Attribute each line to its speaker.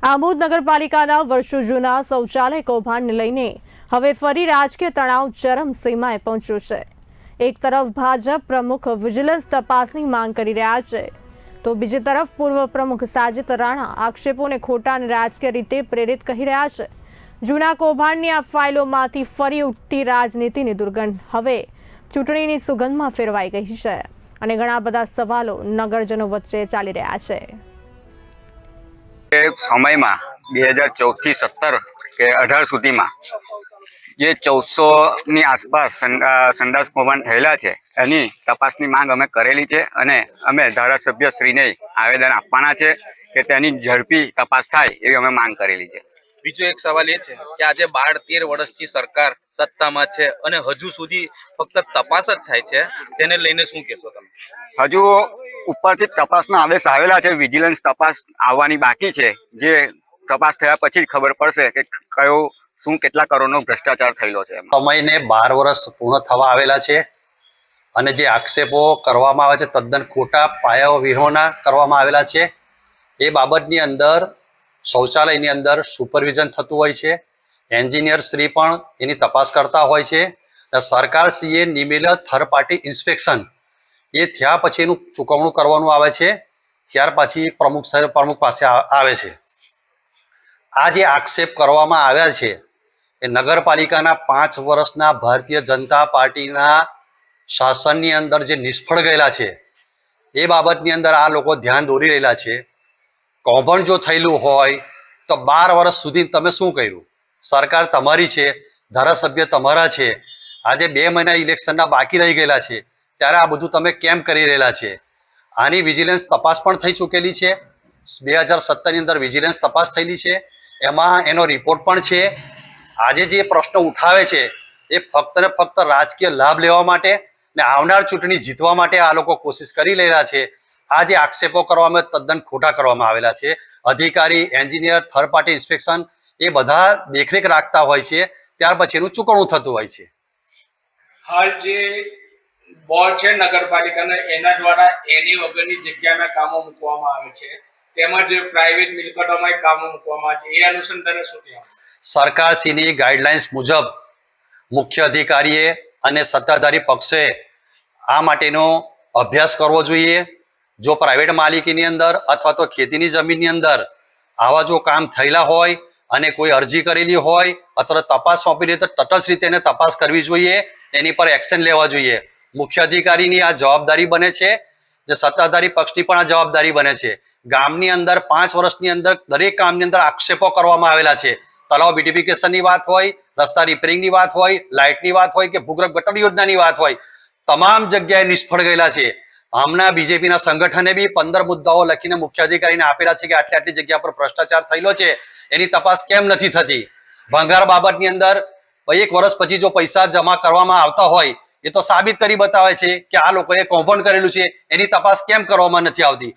Speaker 1: આમોદ નગરપાલિકાના વર્ષો જૂના શૌચાલય કૌભાંડને લઈને હવે ફરી રાજકીય તણાવ ચરમસીમાએ પહોંચ્યો છે। એક તરફ ભાજપ પ્રમુખ વિજિલન્સ તપાસની માંગ કરી રહ્યા છે, તો બીજી તરફ પૂર્વ પ્રમુખ સાજિદ રાણા આક્ષેપોને ખોટા અને રાજકીય રીતે પ્રેરિત કહી રહ્યા છે। જૂના કૌભાંડની આ ફાઇલોમાંથી ફરી ઉઠતી રાજનીતિની દુર્ગંધ હવે ચૂંટણીની સુગંધમાં ફેરવાઈ ગઈ છે અને ઘણા બધા સવાલો નગરજનો વચ્ચે ચાલી રહ્યા છે।
Speaker 2: समय में 2014 થી 17 કે 18 सुधी में जे 1400 आसपास संडास कौभांड थयेला छे एनी तपासनी मांग अमे करेली छे अने अमे धारासभ्यश्रीने आवेदन आपवाना छे के तेनी झड़पी तपास थाय एवी अमे मांग करेली छे।
Speaker 3: बीजो एक सवाल ये है कि आज 12-13 वर्षथी सरकार सत्ता में है और हजू सुधी फक्त तपास ज थाय छे, तेने लईने शुं कहेशो तमे?
Speaker 2: हजू उपरथी तपासनो आदेश आवेला छे, विजिलन्स तपास आववानी बाकी छे, जे तपास थया पछी ज खबर पड़शे के कयो शुं केटला करोड़नो भ्रष्टाचार थयेलो छे।
Speaker 4: समयने 12 वर्ष पूर्ण थवा आवेला छे अने जे आक्षेपो करवामां आवे छे तद्दन खोटा पाया विहोणा करवामां आवेला छे। ए बाबतनी अंदर शौचालयनी अंदर सुपरविजन थतुं होय छे, एन्जिनियर श्री पण एनी तपास करता होय छे। सरकारश्रीए निमेल थर्ड पार्टी इंस्पेक्शन ए थया पछी एनुं चूकवणुं करवानुं आवे छे, त्यार पछी प्रमुख पासे आवे छे। आ जे आक्षेप करवामां आव्या छे ए नगरपालिकाना 5 वर्षना भारतीय जनता पार्टीना शासननी अंदर जे निष्फळ गयेला छे ए बाबतनी अंदर आ लोको ध्यान दोरी रहेला छे। कौभांड जो थयेलुं होय तो 12 वर्ष सुधी तमे शुं कर्युं? सरकार तमारी छे, धारासभ्य तमारा छे, आज 2 महीना इलेक्शनना बाकी रही गयेला छे त्यारे आ बधुं तमे केम करी रहेला छे? आनी विजिलन्स तपास पण थई चूकेली छे। 2017 ની अंदर विजिलन्स तपास थयेली छे, एमां एनो रिपोर्ट पण छे। आजे जे प्रश्न उठावे छे ए फक्त ने फक्त राजकीय लाभ लेवा माटे ने आवनार चूंटणी जीतवा माटे आ लोको कोशिश करी रहेला छे। आ जे आक्षेपो करवामां तद्दन खोटा करवामां आवेला छे। अधिकारी, एन्जिनियर, थर्ड पार्टी इंस्पेक्शन ए बधा देखरेख राखता होय छे, त्यार पछी एनुं चूकवणुं थतुं होय छे।
Speaker 5: हाल जे बोर्ड छे नगरपालिकाना एना द्वारा एनी वगरनी जग्यामां कामो मूकवामां आवे छे, तेमज प्राइवेट मिलकतोमां कामो मूकवामां आवे छे। ए अनुसंधाने शुं कहेवाय?
Speaker 4: सरकारश्रीनी गाइडलाइन्स मुजब मुख्य अधिकारीए अने सत्ताधारी पक्षे आ माटेनो अभ्यास करवो जोईए। जो प्राइवेट मालिकीनी अंदर अथवा तो खेतीनी जमीननी अंदर आवा जो काम थयेला होय अने कोई अरजी करेली होय अथवा तपास सोंपेली तो तटस्थ रीते एने तपास करवी जोईए, एनी पर एक्शन लेवा जोईए। मुख्य अधिकारीनी आ जवाबदारी बने छे, जे सत्ताधारी पक्षनी पण आ जवाबदारी बने छे। गामनी अंदर 5 वर्षनी अंदर दरेक कामनी अंदर आक्षेपो करवामां आवेला छे। तलाव ब्यूटिफिकेशननी वात होय, रस्ता रिपेरिंगनी वात होय, लाइटनी वात होय के भूगर्भ गटर योजनानी वात होय, तमाम जग्याए निष्फळ गयेला छे। आमना बीजेपीना संगठने बी 15 मुद्दाओ लखीने मुख्य अधिकारीने आपेला छे के आटली आटली जग्या पर भ्रष्टाचार थयेलो छे, एनी तपास केम नथी थती? भंगार बाबतनी अंदर 1 वर्ष पछी जो पैसा जमा करवामां आवता होय ए तो साबित करी बतावे छे के आ लोकोए कौभांड करेलुं छे, एनी तपास केम करवामां नथी आवती?